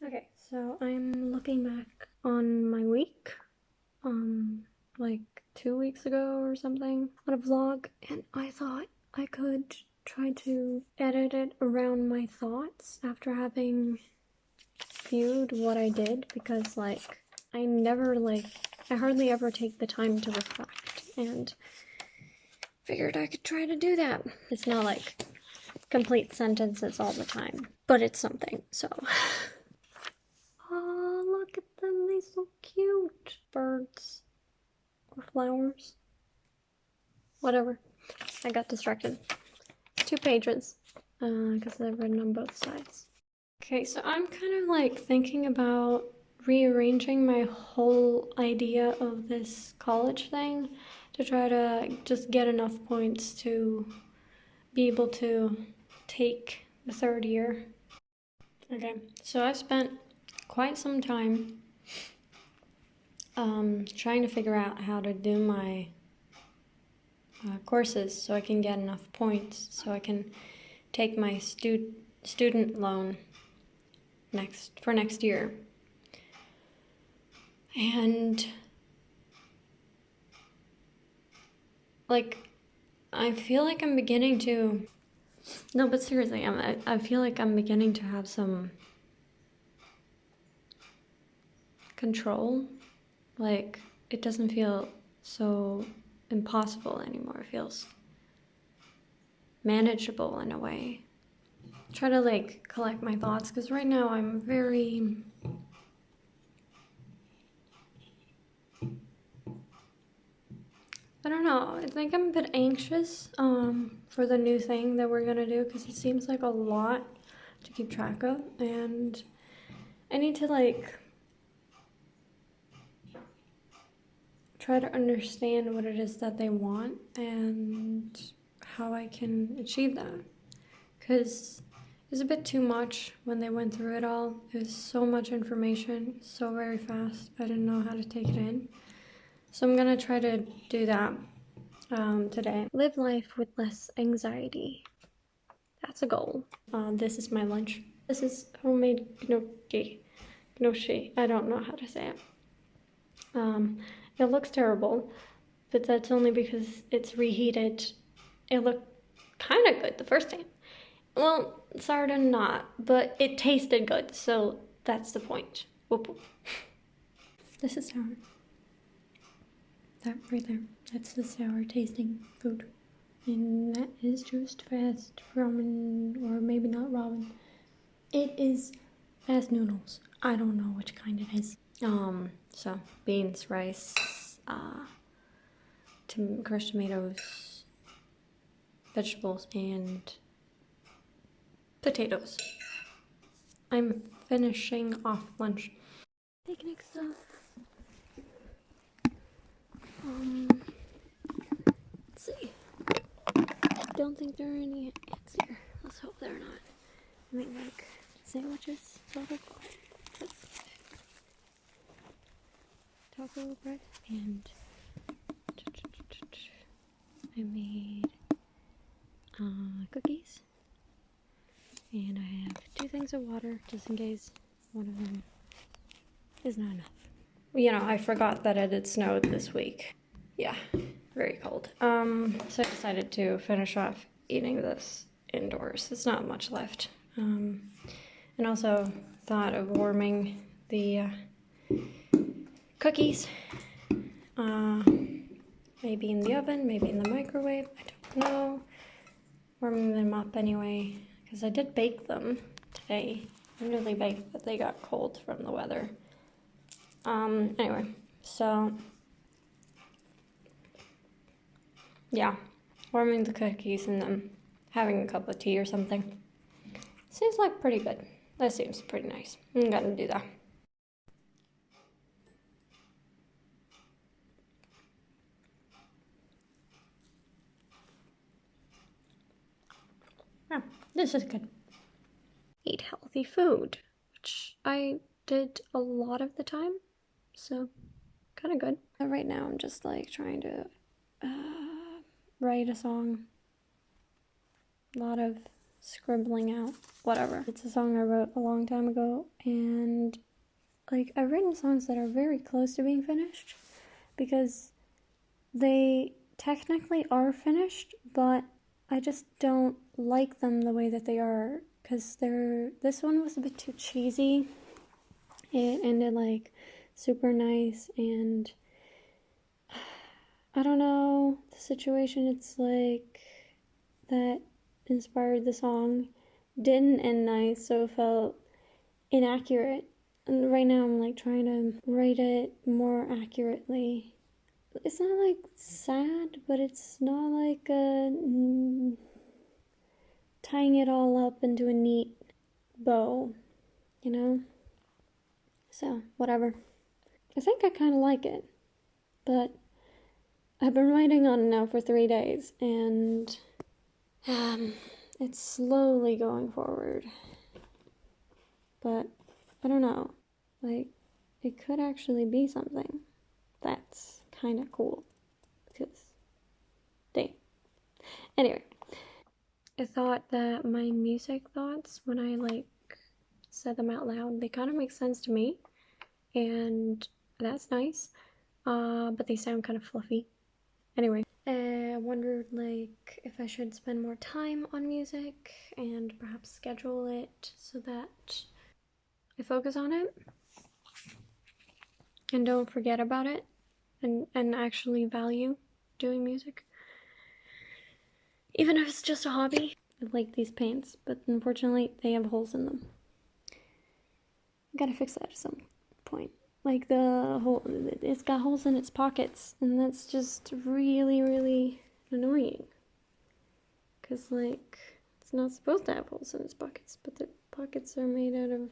Okay, so I'm looking back on my week, like 2 weeks ago or something, on a vlog, and I thought I could try to edit it around my thoughts after having viewed what I did, because I hardly ever take the time to reflect, and figured I could try to do that. It's not like complete sentences all the time, but it's something, so. Oh, look at them, they're so cute. Birds or flowers. Whatever. I got distracted. 2 pages, because I've written on both sides. Okay, so I'm kind of like thinking about rearranging my whole idea of this college thing to try to just get enough points to be able to take the 3rd year. Okay, so I spent quite some time trying to figure out how to do my courses so I can get enough points so I can take my student loan for next year. And like, I feel like I'm beginning to, no, but seriously, I feel like I'm beginning to have some control. Like, it doesn't feel so impossible anymore. It feels manageable in a way. Try to like collect my thoughts, because right now I'm very, I don't know, I think I'm a bit anxious for the new thing that we're gonna do, because it seems like a lot to keep track of, and I need to like try to understand what it is that they want and how I can achieve that, because it was a bit too much when they went through it all. It was so much information, so very fast. I didn't know how to take it in. So I'm gonna try to do that today. Live life with less anxiety. That's a goal. This is my lunch. This is homemade gnocchi. Gnocchi. I don't know how to say it. It looks terrible, but that's only because it's reheated. It looked kind of good the first time. Well, sorta not, but it tasted good, so that's the point. Whoop whoop. This is sour. That right there, that's the sour tasting food. And that is just fast ramen, or maybe not ramen. It is fast noodles. I don't know which kind it is. So beans, rice, crushed tomatoes, vegetables, and potatoes. I'm finishing off lunch. Picnic stuff. Let's see. Don't think there are any ants here. Let's hope they're not. I mean, like sandwiches, sort of. Taco bread, and I made cookies, and I have 2 things of water just in case one of them is not enough. You know, I forgot that it had snowed this week. Yeah, very cold. So I decided to finish off eating this indoors. There's not much left. And also thought of warming the cookies. Maybe in the oven, maybe in the microwave, I don't know. Warming them up anyway, because I did bake them today. I nearly baked, but they got cold from the weather. Anyway, so yeah, warming the cookies and then having a cup of tea or something. Seems like pretty good. That seems pretty nice. I'm gonna do that. Yeah, this is good. Eat healthy food, which I did a lot of the time, so kind of good. Right now I'm just like trying to write a song. A lot of scribbling out whatever. It's a song I wrote a long time ago, and like I've written songs that are very close to being finished because they technically are finished, but I just don't like them the way that they are because this one was a bit too cheesy. It ended like super nice, and I don't know, the situation it's like that inspired the song didn't end nice, so it felt inaccurate. And right now I'm like trying to write it more accurately. It's not like sad, but it's not like tying it all up into a neat bow, you know? So, whatever. I think I kind of like it, but I've been writing on it now for 3 days, and it's slowly going forward. But I don't know, like, it could actually be something that's kind of cool, because, dang. Anyway, I thought that my music thoughts, when I, like, said them out loud, they kind of make sense to me, and that's nice, but they sound kind of fluffy. Anyway, I wondered, like, if I should spend more time on music, and perhaps schedule it so that I focus on it, and don't forget about it, and actually value doing music. Even if it's just a hobby. I like these paints, but unfortunately they have holes in them. I gotta fix that at some point. Like it's got holes in its pockets, and that's just really, really annoying. Cause like, it's not supposed to have holes in its pockets, but the pockets are made out of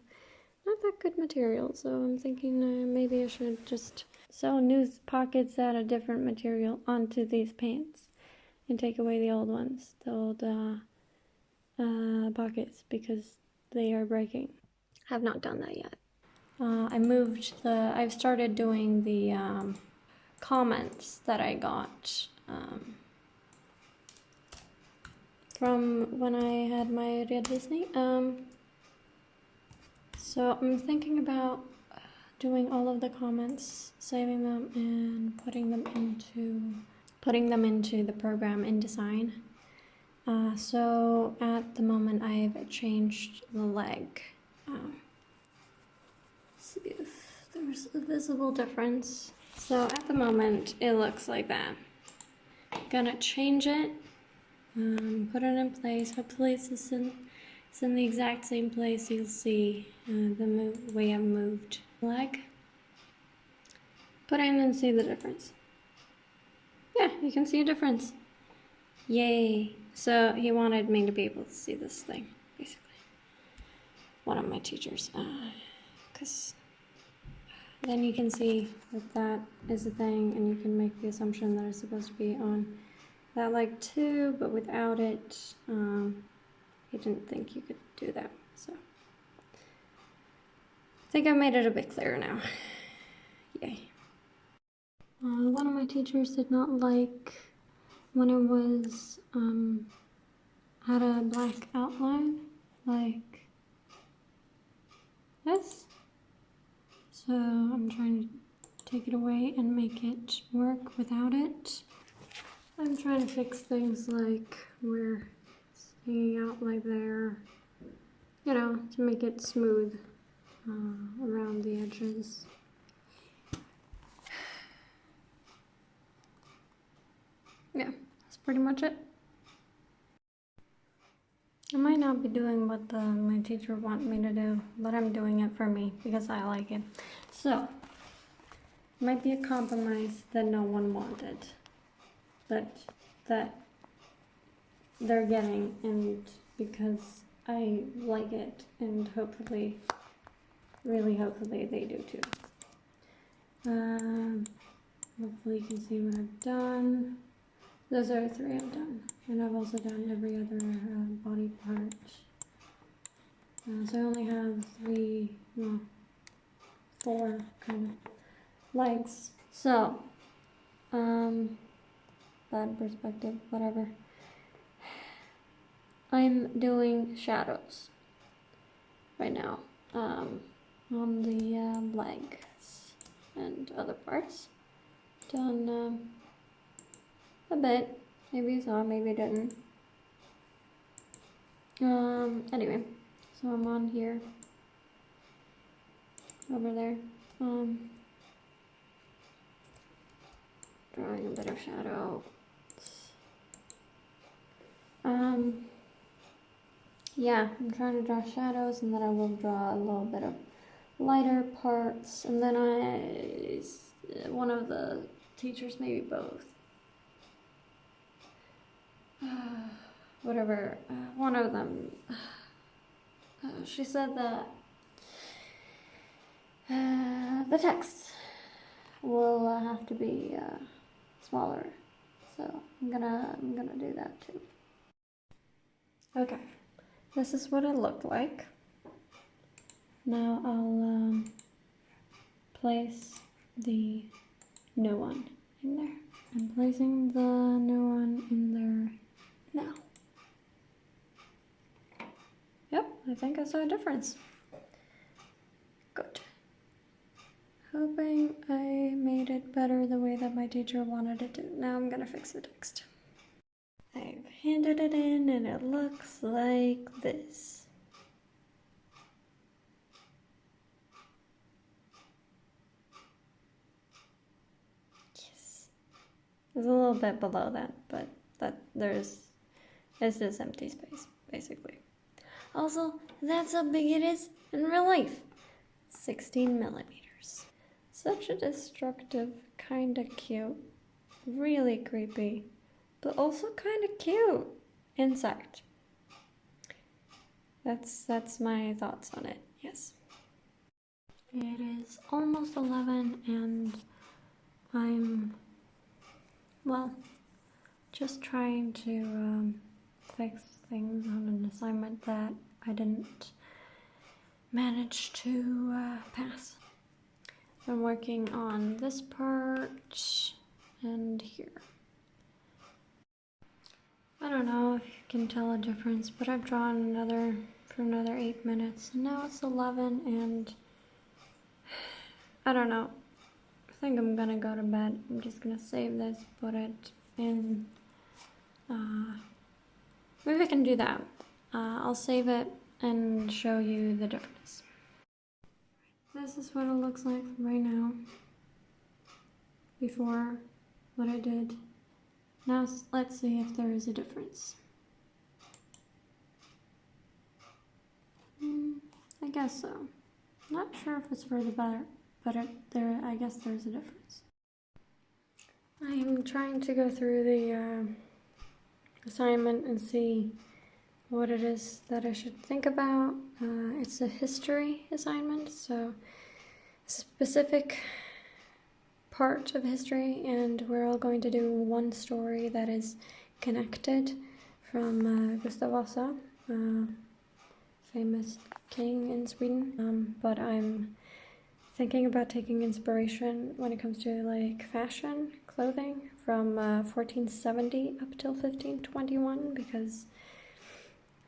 not that good material, so I'm thinking maybe I should just sew new pockets out of different material onto these paints and take away the old ones, the old pockets, because they are breaking. I have not done that yet. I've started doing the comments that I got from when I had my Red Disney. So I'm thinking about doing all of the comments, saving them, and putting them into the program InDesign. So at the moment I've changed the leg. See if there's a visible difference. So at the moment it looks like that. Gonna change it, put it in place. Hopefully it's in the exact same place. You'll see the way I've moved the leg. Put in and see the difference. Yeah, you can see a difference. Yay. So he wanted me to be able to see this thing, basically. One of my teachers. Because then you can see that that is a thing, and you can make the assumption that it's supposed to be on that leg too, but without it, he didn't think you could do that. So I think I've made it a bit clearer now. Yay. One of my teachers did not like when it was had a black outline like this. So I'm trying to take it away and make it work without it. I'm trying to fix things like where it's hanging out like there, you know, to make it smooth around the edges. Yeah, that's pretty much it. I might not be doing what my teacher wanted me to do, but I'm doing it for me because I like it. So, it might be a compromise that no one wanted, but that they're getting, and because I like it, and hopefully, really hopefully they do too. Hopefully you can see what I've done. Those are 3 I've done, and I've also done every other body part. So I only have 4 kind of legs. So, bad perspective, whatever. I'm doing shadows right now on the legs and other parts. Done a bit. Maybe you saw, maybe you didn't. Anyway, so I'm on here, over there, drawing a bit of shadow. Yeah, I'm trying to draw shadows, and then I will draw a little bit of lighter parts, and then one of the teachers, maybe both, whatever, one of them, she said that the text will have to be smaller, so I'm gonna do that too. Okay, this is what it looked like. Now I'll place the new one in there. I'm placing the new one in there now. Yep, I think I saw a difference. Good. Hoping I made it better the way that my teacher wanted it to. Now I'm gonna fix the text. I've handed it in and it looks like this. Yes. It's a little bit below that, but it's just empty space, basically. Also, that's how big it is in real life. 16 millimeters. Such a destructive, kinda cute, really creepy, but also kinda cute insect. That's my thoughts on it, yes. It is almost 11 and I'm, well, just trying to fix things on an assignment that I didn't manage to pass. I'm working on this part and here. I don't know if you can tell a difference, but I've drawn for another 8 minutes. And now it's 11 and I don't know. I think I'm gonna go to bed. I'm just gonna save this, put it in, maybe I can do that. I'll save it and show you the difference. This is what it looks like right now, before what I did. Now let's see if there is a difference. I guess so. Not sure if it's for the better, but I guess there's a difference. I'm trying to go through the assignment and see what it is that I should think about. It's a history assignment, so specific part of history, and we're all going to do one story that is connected from Gustav Vasa, famous king in Sweden. But I'm thinking about taking inspiration when it comes to like fashion, clothing from 1470 up till 1521, because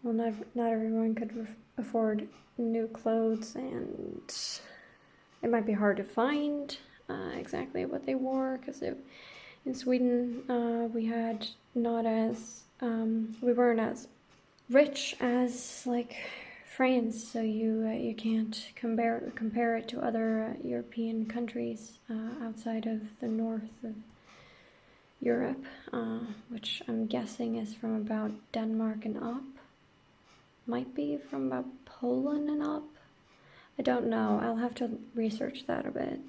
well, not everyone could afford new clothes, and it might be hard to find exactly what they wore, because in Sweden we weren't as rich as like France, so you can't compare it to other European countries outside of the north of Europe, which I'm guessing is from about Denmark and up. Might be from about Poland and up. I don't know. I'll have to research that a bit.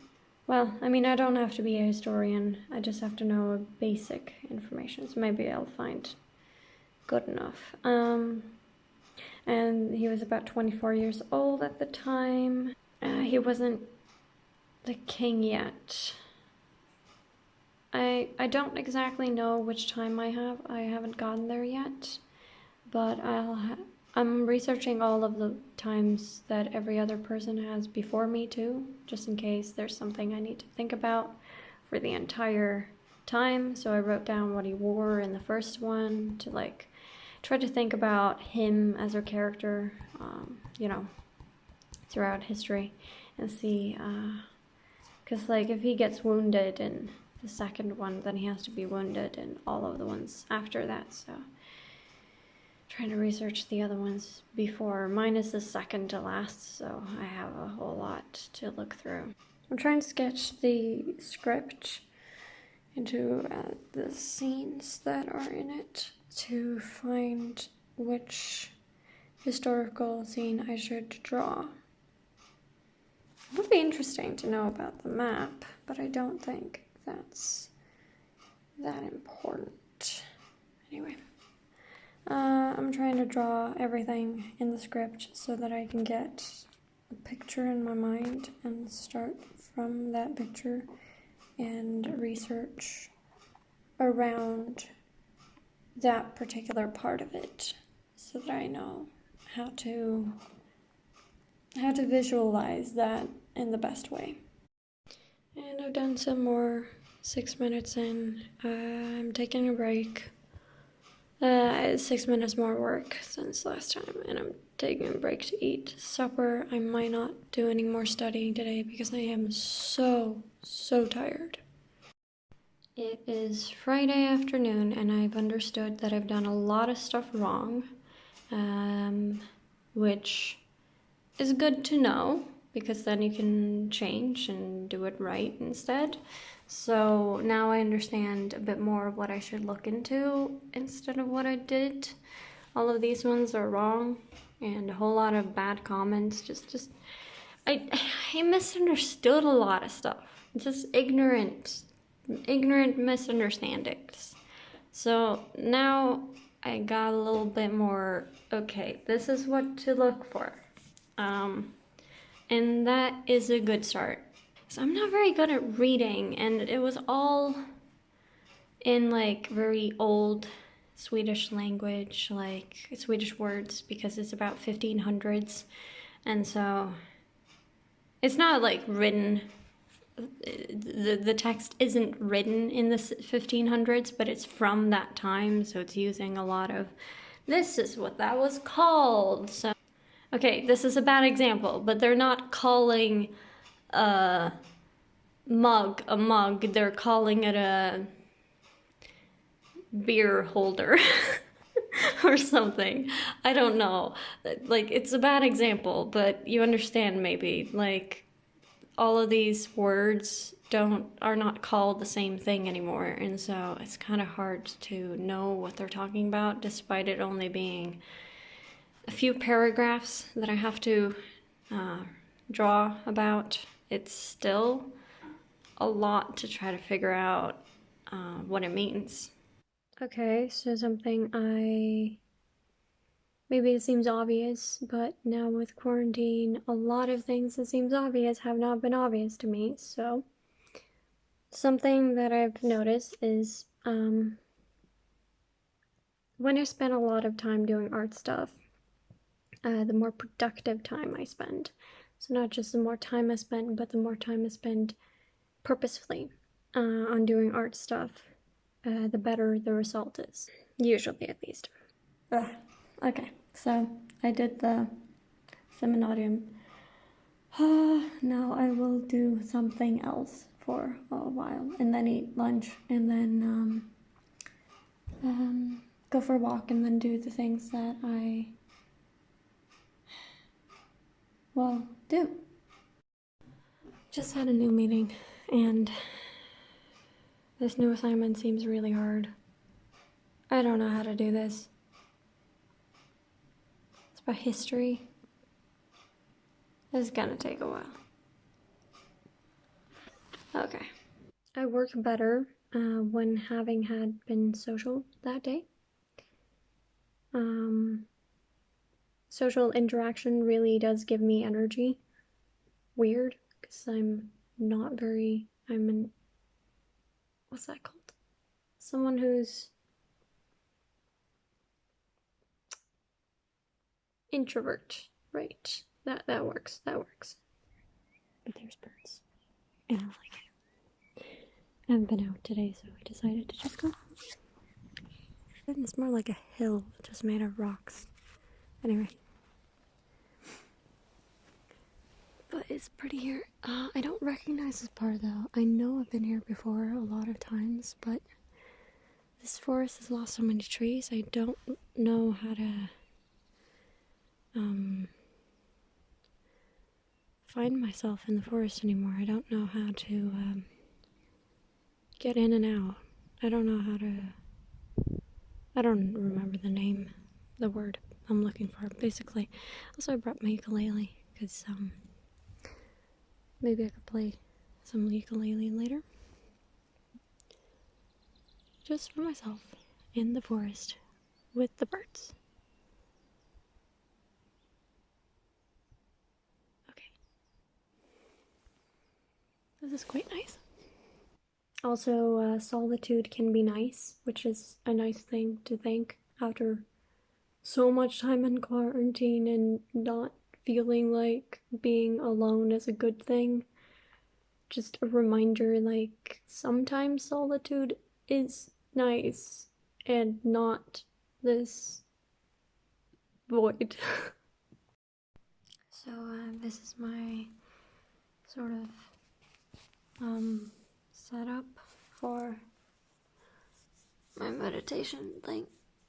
Well, I mean, I don't have to be a historian. I just have to know basic information, so maybe I'll find good enough. And he was about 24 years old at the time. He wasn't the king yet. I don't exactly know which time I have. I haven't gotten there yet, but I'm researching all of the times that every other person has before me too, just in case there's something I need to think about for the entire time. So I wrote down what he wore in the first one to like try to think about him as a character, you know, throughout history, and see, because like if he gets wounded in the second one, then he has to be wounded in all of the ones after that. So trying to research the other ones before. Mine is the second to last, so I have a whole lot to look through. I'm trying to sketch the script into the scenes that are in it to find which historical scene I should draw. It would be interesting to know about the map, but I don't think that's that important. Anyway, I'm trying to draw everything in the script so that I can get a picture in my mind and start from that picture and research around that particular part of it so that I know how to visualize that in the best way. And I've done some more 6 minutes in. I'm taking a break. 6 minutes more work since last time, and I'm taking a break to eat supper. I might not do any more studying today because I am so tired. It is Friday afternoon, and I've understood that I've done a lot of stuff wrong, which is good to know, because then you can change and do it right instead. So now I understand a bit more of what I should look into instead of what I did. All of these ones are wrong, and a whole lot of bad comments. I misunderstood a lot of stuff. Just ignorant misunderstandings. So now I got a little bit more, okay, this is what to look for. And that is a good start. So I'm not very good at reading, and it was all in like very old Swedish language, like Swedish words, because it's about 1500s. And so it's not like written, the text isn't written in the 1500s, but it's from that time. So it's using a lot of, this is what that was called. So, okay, this is a bad example, but they're not calling a mug a mug, they're calling it a beer holder or something. I don't know. Like, it's a bad example, but you understand maybe. Like, all of these words are not called the same thing anymore, and so it's kind of hard to know what they're talking about, despite it only being a few paragraphs that I have to draw about. It's still a lot to try to figure out what it means. Okay, so maybe it seems obvious, but now with quarantine, a lot of things that seems obvious have not been obvious to me. So something that I've noticed is when I spend a lot of time doing art stuff, the more productive time I spend. So not just the more time I spend, but the more time I spend purposefully on doing art stuff, the better the result is. Usually, at least. Okay, so I did the seminarium. Now I will do something else for a while, and then eat lunch, and then go for a walk, and then do the things that I do. Just had a new meeting, and this new assignment seems really hard. I don't know how to do this. It's about history. It's gonna take a while. Okay. I work better when having had been social that day. Social interaction really does give me energy. Weird, because what's that called? Someone who's introvert, right? That works. But there's birds, and I like it. I haven't been out today, so I decided to just go. mountain. It's more like a hill just made of rocks. Anyway. But it's pretty here. I don't recognize this part though. I know I've been here before a lot of times, but this forest has lost so many trees. I don't know how to find myself in the forest anymore. I don't know how to get in and out. I don't know how to... I don't remember the word I'm looking for, basically. Also, I brought my ukulele, because maybe I could play some ukulele later. Just for myself, in the forest, with the birds. Okay. This is quite nice. Also, solitude can be nice, which is a nice thing to think after so much time in quarantine and not feeling like being alone is a good thing. Just a reminder, like, sometimes solitude is nice and not this void. So, this is my sort of setup for my meditation thing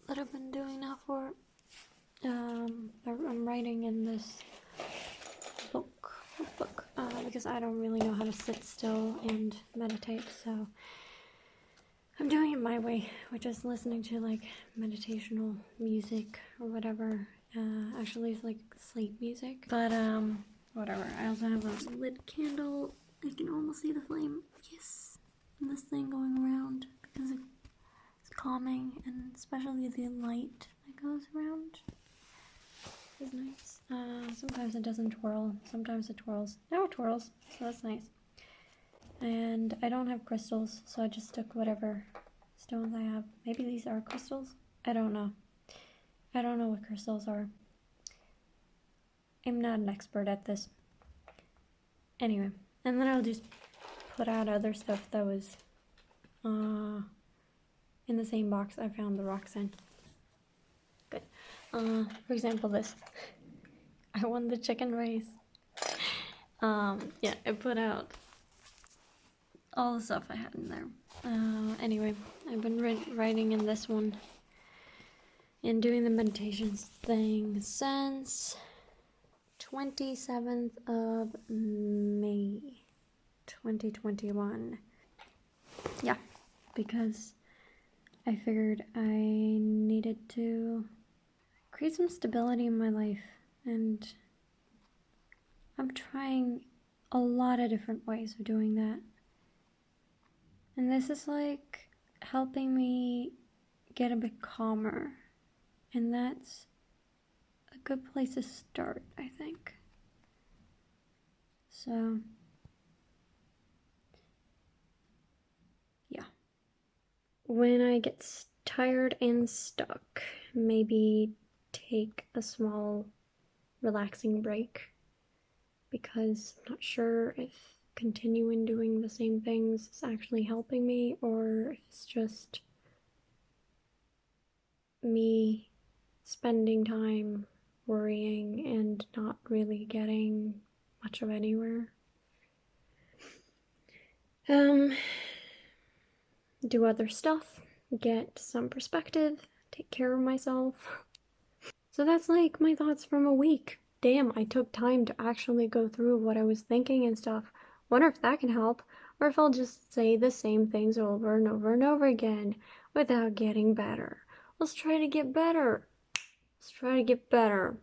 that I've been doing now for I'm writing in this book because I don't really know how to sit still and meditate, so I'm doing it my way, which is listening to like meditational music or whatever. Actually it's like sleep music, but whatever. I also have a lit candle. I can almost see the flame. Yes. And this thing going around because it's calming, and especially the light that goes around is nice. Sometimes it doesn't twirl. Sometimes it twirls. Now it twirls, so that's nice. And I don't have crystals, so I just took whatever stones I have. Maybe these are crystals? I don't know. I don't know what crystals are. I'm not an expert at this. Anyway, and then I'll just put out other stuff that was in the same box I found the rocks in. Good. For example, this. I won the chicken race. Yeah, I put out all the stuff I had in there. Anyway, I've been writing in this one and doing the meditations thing since 27th of May 2021. Yeah, because I figured I needed to create some stability in my life, and I'm trying a lot of different ways of doing that. And this is like helping me get a bit calmer, and that's a good place to start, I think. So, yeah. When I get tired and stuck, maybe take a small relaxing break, because I'm not sure if continuing doing the same things is actually helping me, or if it's just me spending time worrying and not really getting much of anywhere. Do other stuff, get some perspective, take care of myself. So that's like my thoughts from a week. Damn, I took time to actually go through what I was thinking and stuff. Wonder if that can help, or if I'll just say the same things over and over and over again without getting better. Let's try to get better. Let's try to get better.